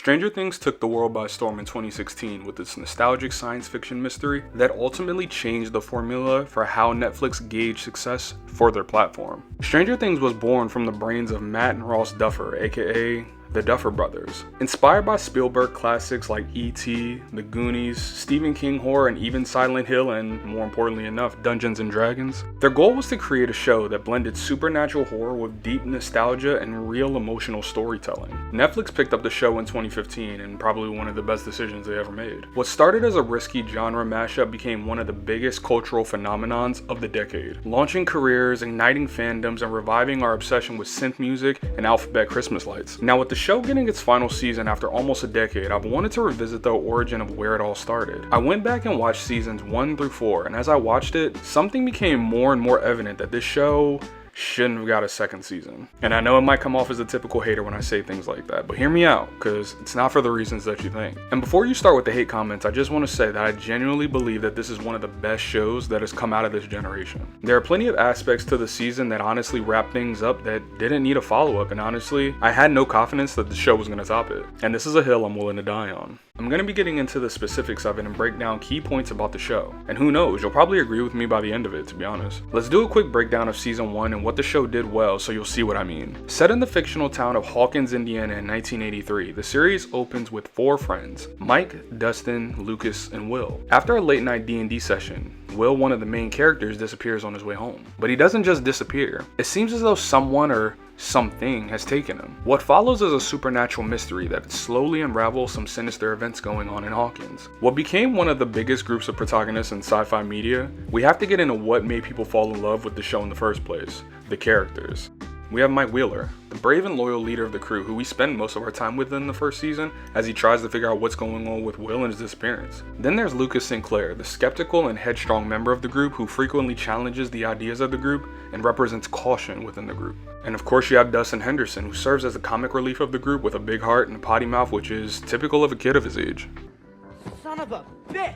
Stranger Things took the world by storm in 2016 with its nostalgic science fiction mystery that ultimately changed the formula for how Netflix gauged success for their platform. Stranger Things was born from the brains of Matt and Ross Duffer, aka the Duffer Brothers. Inspired by Spielberg classics like E.T., The Goonies, Stephen King horror, and even Silent Hill, and more importantly enough, Dungeons & Dragons, their goal was to create a show that blended supernatural horror with deep nostalgia and real emotional storytelling. Netflix picked up the show in 2015, and probably one of the best decisions they ever made. What started as a risky genre mashup became one of the biggest cultural phenomenons of the decade, launching careers, igniting fandoms, and reviving our obsession with synth music and alphabet Christmas lights. Now, with the show getting its final season after almost a decade, I've wanted to revisit the origin of where it all started. I went back and watched seasons 1 through 4, and as I watched it, something became more and more evident that this show shouldn't have got a second season. And I know it might come off as a typical hater when I say things like that, but hear me out, because it's not for the reasons that you think. And before you start with the hate comments, I just want to say that I genuinely believe that this is one of the best shows that has come out of this generation. There are plenty of aspects to the season that honestly wrap things up that didn't need a follow-up, and honestly, I had no confidence that the show was going to top it. And this is a hill I'm willing to die on. I'm going to be getting into the specifics of it and break down key points about the show. And who knows, you'll probably agree with me by the end of it, to be honest. Let's do a quick breakdown of season 1 and what the show did well so you'll see what I mean. Set in the fictional town of Hawkins, Indiana in 1983, the series opens with 4 friends, Mike, Dustin, Lucas, and Will. After a late night D&D session, Will, one of the main characters, disappears on his way home. But he doesn't just disappear. It seems as though someone or something has taken him. What follows is a supernatural mystery that slowly unravels some sinister events going on in Hawkins. What became one of the biggest groups of protagonists in sci-fi media, we have to get into what made people fall in love with the show in the first place, the characters. We have Mike Wheeler, the brave and loyal leader of the crew who we spend most of our time with in the first season as he tries to figure out what's going on with Will and his disappearance. Then there's Lucas Sinclair, the skeptical and headstrong member of the group who frequently challenges the ideas of the group and represents caution within the group. And of course you have Dustin Henderson, who serves as the comic relief of the group with a big heart and a potty mouth, which is typical of a kid of his age. Son of a bitch!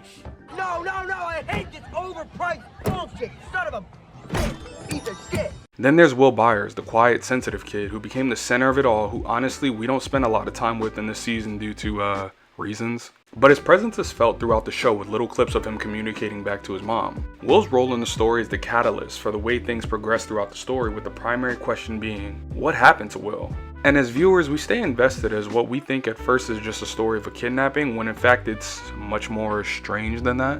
No, I hate this overpriced bullshit! Son of a bitch! Piece of shit! Then there's Will Byers, the quiet, sensitive kid who became the center of it all, who honestly we don't spend a lot of time with in this season due to reasons. But his presence is felt throughout the show with little clips of him communicating back to his mom. Will's role in the story is the catalyst for the way things progress throughout the story, with the primary question being, what happened to Will? And as viewers, we stay invested as what we think at first is just a story of a kidnapping, when in fact it's much more strange than that.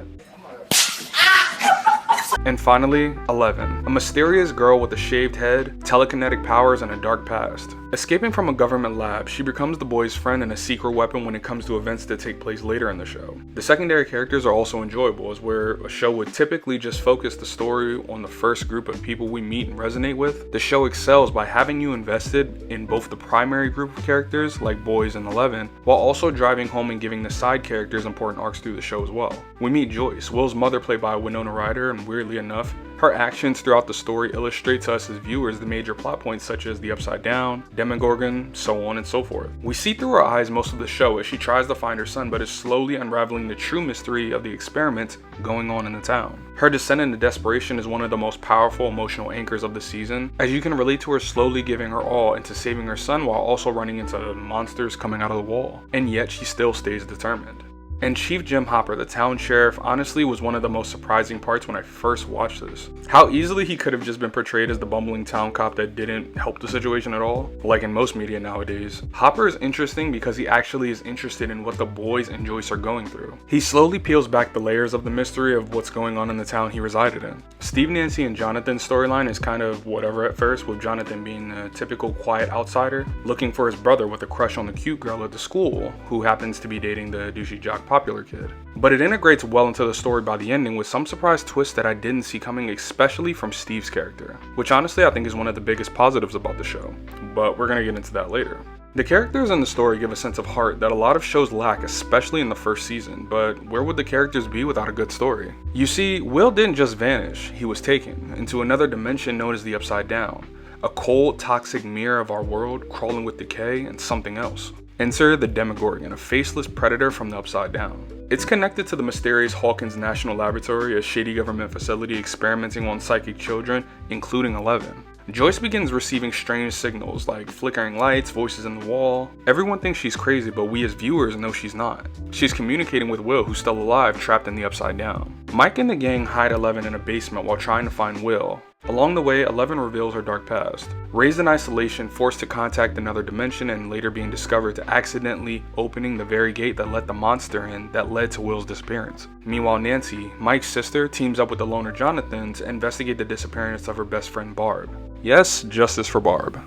And finally, 11, a mysterious girl with a shaved head, telekinetic powers, and a dark past. Escaping from a government lab, she becomes the boys' friend and a secret weapon when it comes to events that take place later in the show. The secondary characters are also enjoyable, as where a show would typically just focus the story on the first group of people we meet and resonate with. The show excels by having you invested in both the primary group of characters, like Boys and 11, while also driving home and giving the side characters important arcs through the show as well. We meet Joyce, Will's mother, played by Winona Ryder, and weirdly enough, her actions throughout the story illustrate to us as viewers the major plot points such as the Upside Down, Demogorgon, so on and so forth. We see through her eyes most of the show as she tries to find her son, but is slowly unraveling the true mystery of the experiment going on in the town. Her descent into desperation is one of the most powerful emotional anchors of the season, as you can relate to her slowly giving her all into saving her son while also running into monsters coming out of the wall. And yet she still stays determined. And Chief Jim Hopper, the town sheriff, honestly was one of the most surprising parts when I first watched this. How easily he could have just been portrayed as the bumbling town cop that didn't help the situation at all, like in most media nowadays. Hopper is interesting because he actually is interested in what the boys and Joyce are going through. He slowly peels back the layers of the mystery of what's going on in the town he resided in. Steve, Nancy, and Jonathan's storyline is kind of whatever at first, with Jonathan being a typical quiet outsider, looking for his brother with a crush on the cute girl at the school, who happens to be dating the douchey jock popular kid. But it integrates well into the story by the ending with some surprise twists that I didn't see coming, especially from Steve's character, which honestly I think is one of the biggest positives about the show, but we're gonna get into that later. The characters in the story give a sense of heart that a lot of shows lack, especially in the first season, but where would the characters be without a good story? You see, Will didn't just vanish, he was taken into another dimension known as the Upside Down, a cold, toxic mirror of our world crawling with decay and something else. Enter the Demogorgon, a faceless predator from the Upside Down. It's connected to the mysterious Hawkins National Laboratory, a shady government facility experimenting on psychic children, including 11. Joyce begins receiving strange signals like flickering lights, voices in the wall. Everyone thinks she's crazy, but we as viewers know she's not. She's communicating with Will, who's still alive, trapped in the Upside Down. Mike and the gang hide Eleven in a basement while trying to find Will. Along the way, Eleven reveals her dark past. Raised in isolation, forced to contact another dimension, and later being discovered to accidentally opening the very gate that let the monster in that led to Will's disappearance. Meanwhile, Nancy, Mike's sister, teams up with the loner Jonathan to investigate the disappearance of her best friend Barb. Yes, justice for Barb.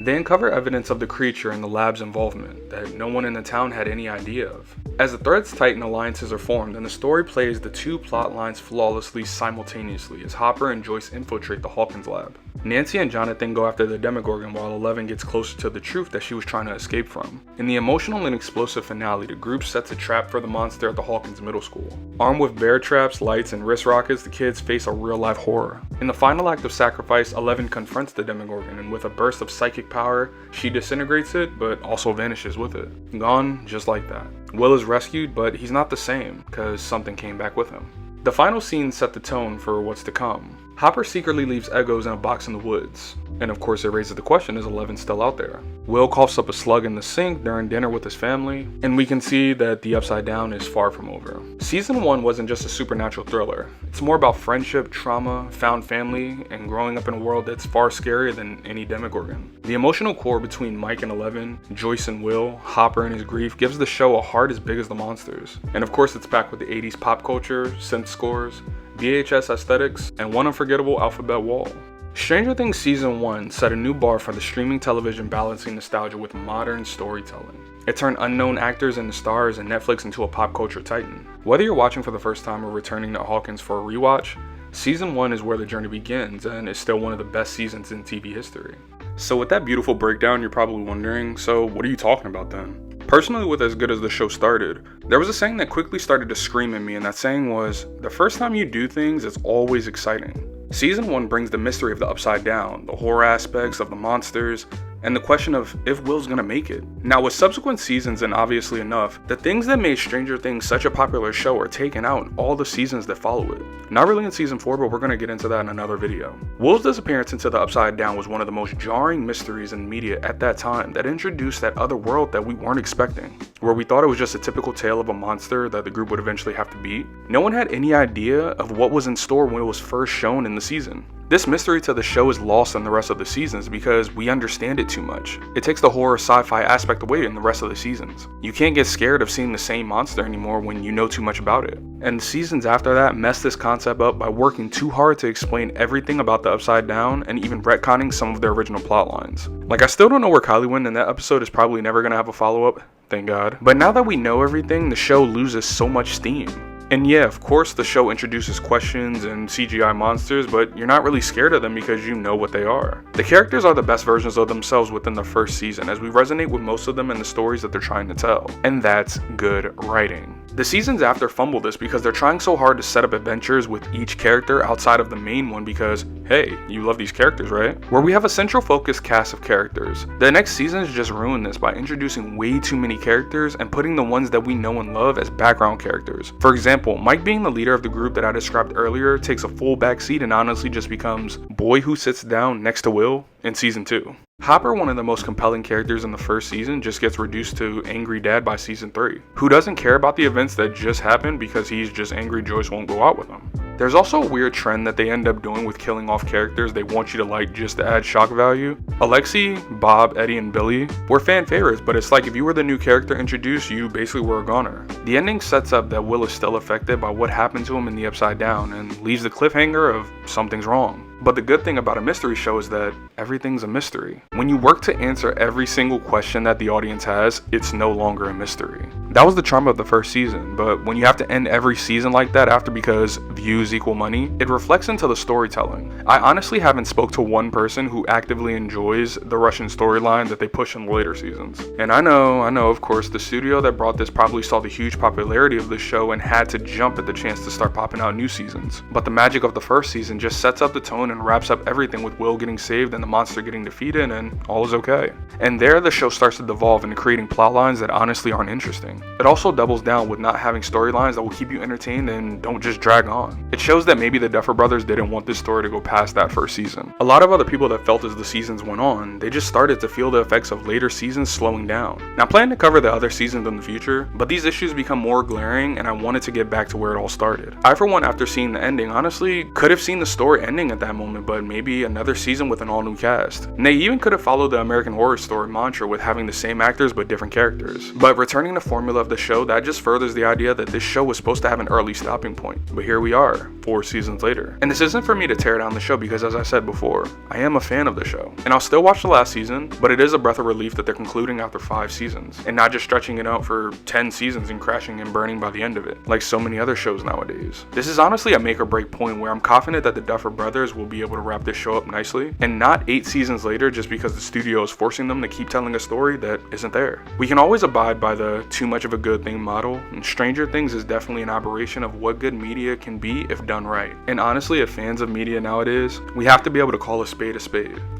They uncover evidence of the creature and the lab's involvement that no one in the town had any idea of. As the threads tighten, alliances are formed, and the story plays the two plot lines flawlessly simultaneously as Hopper and Joyce infiltrate the Hawkins lab. Nancy and Jonathan go after the Demogorgon while Eleven gets closer to the truth that she was trying to escape from. In the emotional and explosive finale, the group sets a trap for the monster at the Hawkins Middle School. Armed with bear traps, lights, and wrist rockets, the kids face a real-life horror. In the final act of sacrifice, Eleven confronts the Demogorgon, and with a burst of psychic power, she disintegrates it, but also vanishes with it. Gone just like that. Will is rescued, but he's not the same, because something came back with him. The final scene set the tone for what's to come. Hopper secretly leaves Eggos in a box in the woods, and of course it raises the question, is Eleven still out there? Will coughs up a slug in the sink during dinner with his family, and we can see that the Upside Down is far from over. Season 1 wasn't just a supernatural thriller, it's more about friendship, trauma, found family, and growing up in a world that's far scarier than any Demogorgon. The emotional core between Mike and Eleven, Joyce and Will, Hopper and his grief gives the show a heart as big as the monsters. And of course it's packed with the 80s pop culture, synth scores, VHS aesthetics, and one unforgettable alphabet wall. Stranger Things Season 1 set a new bar for the streaming television, balancing nostalgia with modern storytelling. It turned unknown actors into stars and Netflix into a pop culture titan. Whether you're watching for the first time or returning to Hawkins for a rewatch, Season 1 is where the journey begins and is still one of the best seasons in TV history. So with that beautiful breakdown, you're probably wondering, so what are you talking about then? Personally, with as good as the show started, there was a saying that quickly started to scream at me, and that saying was, the first time you do things, it's always exciting. Season 1 brings the mystery of the Upside Down, the horror aspects of the monsters, and the question of if Will's gonna make it. Now with subsequent seasons, and obviously enough, the things that made Stranger Things such a popular show are taken out in all the seasons that follow it. Not really in Season 4, but we're gonna get into that in another video. Will's disappearance into the Upside Down was one of the most jarring mysteries in media at that time that introduced that other world that we weren't expecting, where we thought it was just a typical tale of a monster that the group would eventually have to beat. No one had any idea of what was in store when it was first shown in the season. This mystery to the show is lost in the rest of the seasons because we understand it too much. It takes the horror sci-fi aspect away in the rest of the seasons. You can't get scared of seeing the same monster anymore when you know too much about it. And the seasons after that messed this concept up by working too hard to explain everything about the Upside Down and even retconning some of their original plot lines. Like, I still don't know where Kylie went, and that episode is probably never gonna have a follow-up, thank God. But now that we know everything, the show loses so much steam. And yeah, of course the show introduces questions and CGI monsters, but you're not really scared of them because you know what they are. The characters are the best versions of themselves within the first season, as we resonate with most of them in the stories that they're trying to tell. And that's good writing. The seasons after fumble this because they're trying so hard to set up adventures with each character outside of the main one because, hey, you love these characters, right? Where we have a central focused cast of characters. The next seasons just ruin this by introducing way too many characters and putting the ones that we know and love as background characters. For example, Mike being the leader of the group that I described earlier takes a full backseat and honestly just becomes boy who sits down next to Will in Season 2. Hopper, one of the most compelling characters in the first season, just gets reduced to angry dad by Season 3, who doesn't care about the events that just happened because he's just angry Joyce won't go out with him. There's also a weird trend that they end up doing with killing off characters they want you to like just to add shock value. Alexei, Bob, Eddie, and Billy were fan favorites, but it's like if you were the new character introduced, you basically were a goner. The ending sets up that Will is still affected by what happened to him in the Upside Down and leaves the cliffhanger of something's wrong. But the good thing about a mystery show is that everything's a mystery. When you work to answer every single question that the audience has, it's no longer a mystery. That was the charm of the first season, but when you have to end every season like that after because views equal money, it reflects into the storytelling. I honestly haven't spoke to one person who actively enjoys the Russian storyline that they push in the later seasons. And I know, of course, the studio that brought this probably saw the huge popularity of the show and had to jump at the chance to start popping out new seasons. But the magic of the first season just sets up the tone and wraps up everything with Will getting saved and the monster getting defeated and all is okay. And there the show starts to devolve into creating plot lines that honestly aren't interesting. It also doubles down with not having storylines that will keep you entertained and don't just drag on. It shows that maybe the Duffer Brothers didn't want this story to go past that first season. A lot of other people that felt as the seasons went on, they just started to feel the effects of later seasons slowing down. Now I plan to cover the other seasons in the future, but these issues become more glaring and I wanted to get back to where it all started. I for one, after seeing the ending, honestly could have seen the story ending at that moment, but maybe another season with an all new cast. And they even could have followed the American Horror Story mantra with having the same actors but different characters. But returning the formula of the show, that just furthers the idea that this show was supposed to have an early stopping point. But here we are, 4 seasons later. And this isn't for me to tear down the show because, as I said before, I am a fan of the show. And I'll still watch the last season, but it is a breath of relief that they're concluding after 5 seasons and not just stretching it out for 10 seasons and crashing and burning by the end of it, like so many other shows nowadays. This is honestly a make or break point where I'm confident that the Duffer Brothers will be able to wrap this show up nicely and not 8 seasons later just because the studio is forcing them to keep telling a story that isn't there. We can always abide by the too much of a good thing model, and Stranger Things is definitely an aberration of what good media can be if done right. And honestly, as fans of media nowadays, we have to be able to call a spade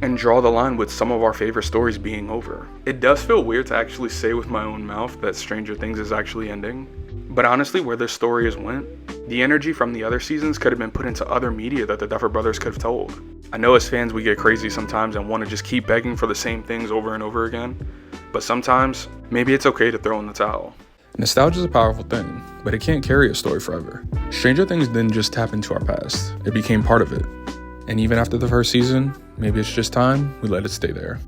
and draw the line with some of our favorite stories being over. It does feel weird to actually say with my own mouth that Stranger Things is actually ending, but honestly, where this story has went, the energy from the other seasons could have been put into other media that the Duffer Brothers could have told. I know as fans we get crazy sometimes and want to just keep begging for the same things over and over again, but sometimes maybe it's okay to throw in the towel. Nostalgia is a powerful thing, but it can't carry a story forever. Stranger Things didn't just tap into our past, it became part of it. And even after the first season, maybe it's just time we let it stay there.